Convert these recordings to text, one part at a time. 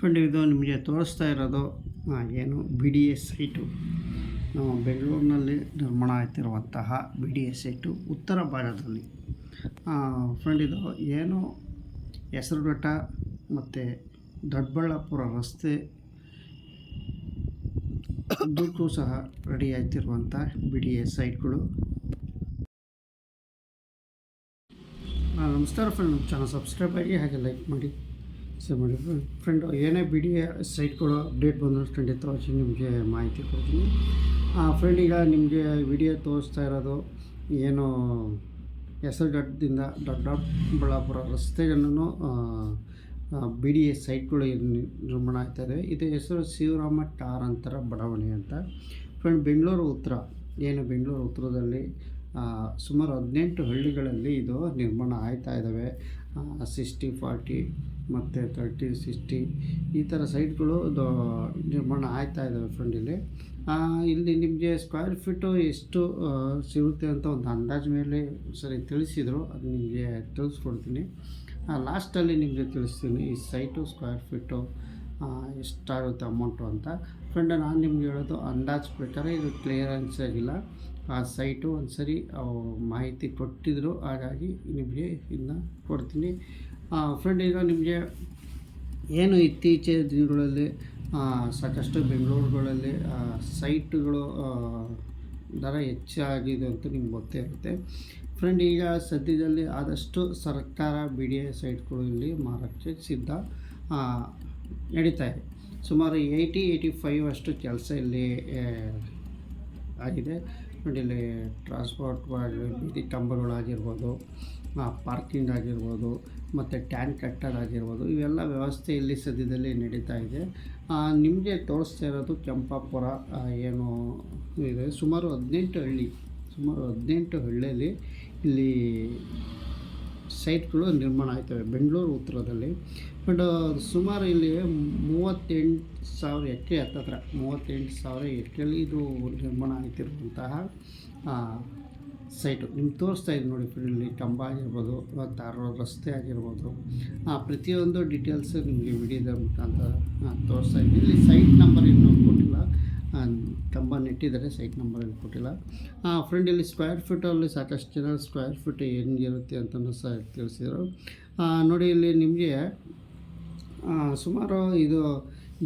Friend, ಇದು ನಿಮಗೆ ತೋರಿಸ್ತಾ ಇರೋದು ಏನು ಬಿ ಡಿ ಎಸ್ ಸೈಟು. ನಾವು ಬೆಂಗಳೂರಿನಲ್ಲಿ ನಿರ್ಮಾಣ ಆಗ್ತಿರುವಂತಹ ಬಿ ಡಿ ಎಸ್ ಸೈಟು ಉತ್ತರ ಭಾಗದಲ್ಲಿ. ಫ್ರೆಂಡ್, ಇದು ಏನು ಹೆಸರುಘಟ್ಟ ಮತ್ತು ದೊಡ್ಡಬಳ್ಳಾಪುರ ರಸ್ತೆ ಉದ್ದಕ್ಕೂ ಸಹ ರೆಡಿ ಆಗ್ತಿರುವಂಥ ಬಿ ಡಿ ಎಸ್ ಸೈಟ್ಗಳು. ನಮಸ್ಕಾರ ಫ್ರೆಂಡ್, ನಮ್ಮ ಚಾನಲ್ ಸಬ್ಸ್ಕ್ರೈಬ್ ಆಗಿ ಹಾಗೆ ಲೈಕ್ ಮಾಡಿ ಶೇರ್ ಮಾಡಿ. ಫ್ರೆಂಡು, ಏನೇ ಬಿ ಡಿ ಎಸ್ ಸೈಟ್ಗಳು ಅಪ್ಡೇಟ್ ಬಂದರೂ ಖಂಡಿತವಾಗಿ ನಿಮಗೆ ಮಾಹಿತಿ ಕೊಡ್ತೀನಿ. ಫ್ರೆಂಡ್, ಈಗ ನಿಮಗೆ ವಿಡಿಯೋ ತೋರಿಸ್ತಾ ಇರೋದು ಏನು ಹೆಸರುಘಟ್ಟದಿಂದ ದೊಡ್ಡಬಳ್ಳಾಪುರ ರಸ್ತೆಗಳನ್ನು ಬಿ ಡಿ ಎಸ್ ಸೈಟ್ಗಳು ನಿರ್ಮಾಣ ಆಗ್ತಾಯಿದೆ. ಇದು ಹೆಸರು ಶಿವರಾಮ ಟಾರಂತರ ಬಡಾವಣೆ ಅಂತ. ಫ್ರೆಂಡ್, ಬೆಂಗಳೂರು ಉತ್ತರ ಏನು ಬೆಂಗಳೂರು ಉತ್ತರದಲ್ಲಿ ಸುಮಾರು 18 ಹಳ್ಳಿಗಳಲ್ಲಿ ಇದು ನಿರ್ಮಾಣ ಆಗ್ತಾ ಇದ್ದಾವೆ. 60-40 ಮತ್ತು 30-60 ಈ ಥರ ಸೈಟ್ಗಳು ನಿರ್ಮಾಣ ಆಗ್ತಾ ಇದ್ದಾವೆ. ಫ್ರೆಂಡ್, ಇಲ್ಲಿ ನಿಮಗೆ ಸ್ಕ್ವೇರ್ ಫೀಟು ಎಷ್ಟು ಸಿಗುತ್ತೆ ಅಂತ ಒಂದು ಅಂದಾಜು ಮೇಲೆ ಸರಿ ತಿಳಿಸಿದರು. ಅದು ನಿಮಗೆ ತಿಳಿಸ್ಕೊಡ್ತೀನಿ. ಲಾಸ್ಟಲ್ಲಿ ನಿಮಗೆ ತಿಳಿಸ್ತೀನಿ ಈ ಸೈಟು ಸ್ಕ್ವೇರ್ ಫೀಟು ಎಷ್ಟಾಗುತ್ತೆ ಅಮೌಂಟು ಅಂತ. ಫ್ರೆಂಡ್, ನಾನು ನಿಮ್ಗೆ ಹೇಳೋದು ಅಂದಾಜು ಪ್ರಕಾರ ಇದು ಕ್ಲಿಯರೆನ್ಸ್ ಆಗಿಲ್ಲ. ಆ ಸೈಟು ಒಂದು ಸರಿ ಮಾಹಿತಿ ಕೊಟ್ಟಿದ್ದರು, ಹಾಗಾಗಿ ನಿಮಗೆ ಇದನ್ನ ಕೊಡ್ತೀನಿ. ಫ್ರೆಂಡ್, ಈಗ ನಿಮಗೆ ಏನು ಇತ್ತೀಚಿನ ದಿನಗಳಲ್ಲಿ ಸಾಕಷ್ಟು ಬೆಂಗಳೂರುಗಳಲ್ಲಿ ಸೈಟುಗಳು ದರ ಹೆಚ್ಚಾಗಿದೆ ಅಂತ ನಿಮ್ಗೆ ಗೊತ್ತೇ ಇರುತ್ತೆ. ಫ್ರೆಂಡ್, ಈಗ ಸದ್ಯದಲ್ಲಿ ಆದಷ್ಟು ಸರ್ಕಾರ ಬಿ ಡಿ ಎಸ್ ಸೈಟ್ಗಳು ಇಲ್ಲಿ ಮಾರೋಕ್ಕೆ ಸಿದ್ಧ ನಡೀತಾ ಇದೆ. ಸುಮಾರು 80-85 ಅಷ್ಟು ಕೆಲಸ ಇಲ್ಲಿ ಆಗಿದೆ. ಇಲ್ಲಿ ಟ್ರಾನ್ಸ್ಪೋರ್ಟ್ ಬೀದಿ ಕಂಬಗಳಾಗಿರ್ಬೋದು, ಪಾರ್ಕಿಂಗ್ ಆಗಿರ್ಬೋದು, ಮತ್ತು ಟ್ಯಾಂಕ್ ಕಟ್ಟರ್ ಆಗಿರ್ಬೋದು, ಇವೆಲ್ಲ ವ್ಯವಸ್ಥೆ ಇಲ್ಲಿ ಸದ್ಯದಲ್ಲಿ ನಡೀತಾ ಇದೆ. ನಿಮಗೆ ತೋರಿಸ್ತಾ ಇರೋದು ಕೆಂಪಾಪುರ ಏನು ಇದೆ. ಸುಮಾರು 18 ಹಳ್ಳಿಯಲ್ಲಿ ಇಲ್ಲಿ ಸೈಟ್ಗಳು ನಿರ್ಮಾಣ ಆಗ್ತವೆ ಬೆಂಗಳೂರು ಉತ್ತರದಲ್ಲಿ. ಬಟ್ ಸುಮಾರು ಇಲ್ಲಿ 38,000 ಎಕರೆ ಹತ್ತತ್ರ 38,000 ಎಕರೆಯಲ್ಲಿ ಇದು ನಿರ್ಮಾಣ ಆಗ್ತಿರುವಂತಹ ಸೈಟು ನಿಮ್ಗೆ ತೋರಿಸ್ತಾ ಇದೆ ನೋಡಿ. ಇಲ್ಲಿ ಕಂಬ ಆಗಿರ್ಬೋದು, ಧಾರವಾಡ ರಸ್ತೆ ಆಗಿರ್ಬೋದು, ಪ್ರತಿಯೊಂದು ಡೀಟೇಲ್ಸ್ ನಿಮಗೆ ವಿಡಿಯೋದ ಮುಖಾಂತರ ತೋರಿಸ್ತಾ ಇದ್ದೀನಿ. ಇಲ್ಲಿ ಸೈಟ್ ನಂಬರ್ ಇನ್ನೂ ಕೊಟ್ಟಿಲ್ಲ, ಕಂಬ ನೆಟ್ಟಿದ್ದಾರೆ, ಸೈಟ್ ನಂಬರ್ ಏನು ಕೊಟ್ಟಿಲ್ಲ. ಫ್ರೆಂಡ್, ಇಲ್ಲಿ ಸ್ಕ್ವೇರ್ ಫೀಟಲ್ಲಿ ಸಾಕಷ್ಟು ಜನ ಸ್ಕ್ವೇರ್ ಫೀಟ್ ಹೆಂಗಿರುತ್ತೆ ಅಂತಲೂ ಸಹ ತಿಳಿಸಿದರು. ನೋಡಿ, ಇಲ್ಲಿ ನಿಮಗೆ ಸುಮಾರು ಇದು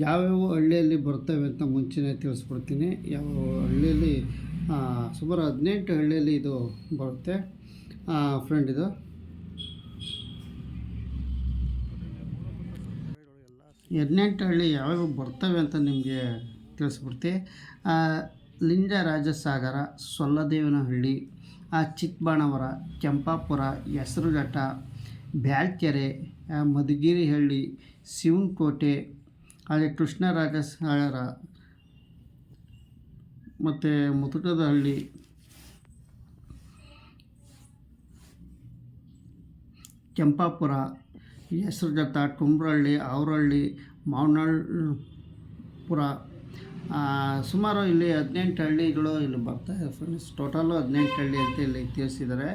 ಯಾವ್ಯಾವ ಹಳ್ಳಿಯಲ್ಲಿ ಬರ್ತವೆ ಅಂತ ಮುಂಚೆನೇ ತಿಳಿಸ್ಬಿಡ್ತೀನಿ. ಯಾವ ಹಳ್ಳಿಯಲ್ಲಿ ಸುಮಾರು 18 ಹಳ್ಳಿಯಲ್ಲಿ ಇದು ಬರುತ್ತೆ. ಫ್ರೆಂಡ್, ಇದು 18 ಹಳ್ಳಿ ಯಾವ್ಯಾವ ಬರ್ತವೆ ಅಂತ ನಿಮಗೆ ತಿಳಿಸ್ಬಿಡ್ತೀವಿ. ಲಿಂಗರಾಜಸಾಗರ, ಸೊಲ್ಲದೇವನಹಳ್ಳಿ, ಚಿಕ್ಕಬಾಣವರ, ಕೆಂಪಾಪುರ, ಹೆಸರುಘಟ್ಟ, ಬ್ಯಾಳ್ಕೆರೆ, ಮಧುಗಿರಿಹಳ್ಳಿ, ಶಿವನಕೋಟೆ, ಹಾಗೆ ಕೃಷ್ಣರಾಜಸಾಗರ ಮತ್ತು ಮುತುಕದಹಳ್ಳಿ, ಕೆಂಪಾಪುರ, ಹೆಸರುಘಟ್ಟ, ಕುಂಬ್ರಹಳ್ಳಿ, ಅವರಹಳ್ಳಿ, ಮಾವನಪುರ. ಸುಮಾರು ಇಲ್ಲಿ 18 ಹಳ್ಳಿಗಳು ಇಲ್ಲಿ ಬರ್ತಾಯಿದೆ ಫ್ರೆಂಡ್ಸ್. ಟೋಟಲು 18 ಹಳ್ಳಿ ಅಂತ ಇಲ್ಲಿ ತಿಳಿಸಿದ್ದಾರೆ.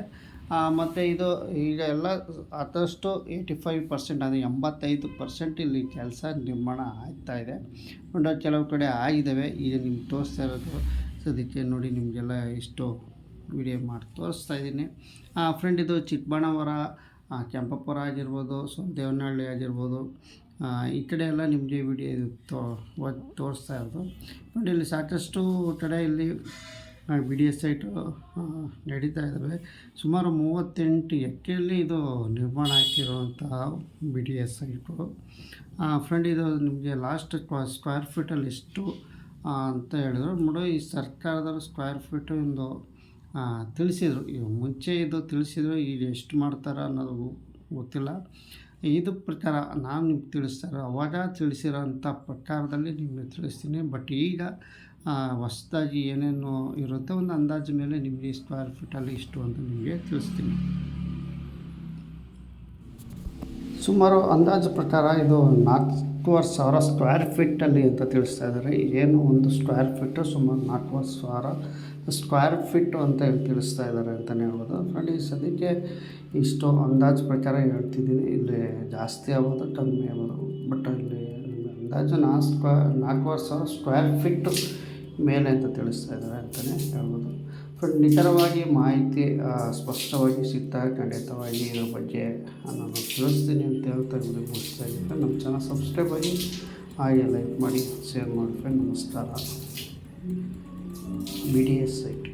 ಮತ್ತು ಇದು ಈಗ ಎಲ್ಲ ಆದಷ್ಟು 85% ಅಂದರೆ 85% ಇಲ್ಲಿ ಕೆಲಸ ನಿರ್ಮಾಣ ಆಗ್ತಾಯಿದೆ. ಕೆಲವು ಕಡೆ ಆಗಿದ್ದಾವೆ. ಈಗ ನಿಮ್ಗೆ ತೋರಿಸ್ತಾ ಇರೋದು ಸದ್ಯಕ್ಕೆ ನೋಡಿ, ನಿಮಗೆಲ್ಲ ಇಷ್ಟು ವಿಡಿಯೋ ಮಾಡಿ ತೋರಿಸ್ತಾ ಇದ್ದೀನಿ. ಫ್ರೆಂಡ್, ಇದು ಚಿಕ್ಕಬಾಣವರ, ಕೆಂಪಾಪುರ ಆಗಿರ್ಬೋದು, ದೇವನಹಳ್ಳಿ ಆಗಿರ್ಬೋದು, ಈ ಕಡೆ ಎಲ್ಲ ನಿಮಗೆ ವಿಡಿಯೋ ತೋರಿಸ್ತಾ ಇರೋದು. ನೋಡಿ, ಇಲ್ಲಿ ಸಾಕಷ್ಟು ಕಡೆ ಇಲ್ಲಿ ಬಿ ಡಿ ಎಸ್ ಸೈಟು ನಡೀತಾ ಇದ್ದಾವೆ. ಸುಮಾರು 38 ಎಕರೆಯಲ್ಲಿ ಇದು ನಿರ್ಮಾಣ ಆಗ್ತಿರುವಂತಹ B D S site. Friend, ಇದು ನಿಮಗೆ ಲಾಸ್ಟ್ ಸ್ಕ್ವೇರ್ ಫೀಟಲ್ಲಿ ಎಷ್ಟು ಅಂತ ಹೇಳಿದ್ರು. ನೋಡಿ, ಈ ಸರ್ಕಾರದವರು ಸ್ಕ್ವೇರ್ ಫೀಟು ಒಂದು ತಿಳಿಸಿದರು. ಮುಂಚೆ ಇದು ತಿಳಿಸಿದ್ರು, ಈಗ ಎಷ್ಟು ಮಾಡ್ತಾರೆ ಅನ್ನೋದು ಗೊತ್ತಿಲ್ಲ. ಇದು ಪ್ರಕಾರ ನಾನು ನಿಮ್ಗೆ ತಿಳಿಸ್ತಾರೆ, ಅವಾಗ ತಿಳಿಸಿರೋ ಅಂಥ ಪ್ರಕಾರದಲ್ಲಿ ನಿಮಗೆ ತಿಳಿಸ್ತೀನಿ. ಬಟ್ ಈಗ ಹೊಸದಾಗಿ ಏನೇನು ಇರುತ್ತೆ ಒಂದು ಅಂದಾಜು ಮೇಲೆ ನಿಮಗೆ ಸ್ಕ್ವೇರ್ ಫೀಟಲ್ಲಿ ಇಷ್ಟು ಅಂತ ನಿಮಗೆ ತಿಳಿಸ್ತೀನಿ. ಸುಮಾರು ಅಂದಾಜು ಪ್ರಕಾರ ಇದು 4,500 ಸ್ಕ್ವೇರ್ ಫೀಟಲ್ಲಿ ಅಂತ ತಿಳಿಸ್ತಾ ಇದ್ದಾರೆ. ಏನು ಒಂದು ಸ್ಕ್ವೇರ್ ಫೀಟು ಸುಮಾರು 4,500 ಸ್ಕ್ವೇರ್ ಫೀಟು ಅಂತ ತಿಳಿಸ್ತಾ ಇದ್ದಾರೆ ಅಂತಲೇ ಹೇಳ್ಬೋದು. ಫ್ರೆಂಡ್, ಈ ಸದ್ಯಕ್ಕೆ ಇಷ್ಟು ಅಂದಾಜು ಪ್ರಕಾರ ಹೇಳ್ತಿದ್ದೀನಿ. ಇಲ್ಲಿ ಜಾಸ್ತಿ ಆಗ್ಬೋದು, ಕಮ್ಮಿ ಆಗ್ಬೋದು, ಬಟ್ ಇಲ್ಲಿ ಅಂದಾಜು 4,000 ಸ್ಕ್ವೇರ್ ಫೀಟ್ ಮೇಲೆ ಅಂತ ತಿಳಿಸ್ತಾ ಇದ್ದಾರೆ ಅಂತಲೇ ಹೇಳ್ಬೋದು. ಫ್ರೆಂಡ್, ನಿಖರವಾಗಿ ಮಾಹಿತಿ ಸ್ಪಷ್ಟವಾಗಿ ಸಿಗ್ತಾರೆ. ಖಂಡಿತವಾಗಿ ಇದ್ರ ಬಗ್ಗೆ ನಾನು ತಿಳಿಸ್ತೀನಿ ಅಂತ ಹೇಳ್ತಾ ವಿಡಿಯೋ ಮುಗಿಸ್ತಾ ಇದ್ದೀನಿ. ನಮ್ಮ ಚಾನಲ್ ಸಬ್ಸ್ಕ್ರೈಬ್ ಆಗಿ ಹಾಗೆ ಲೈಕ್ ಮಾಡಿ, ಶೇರ್ ಮಾಡಿ ಫ್ರೆಂಡ್. ನಮಸ್ಕಾರ. BDS site.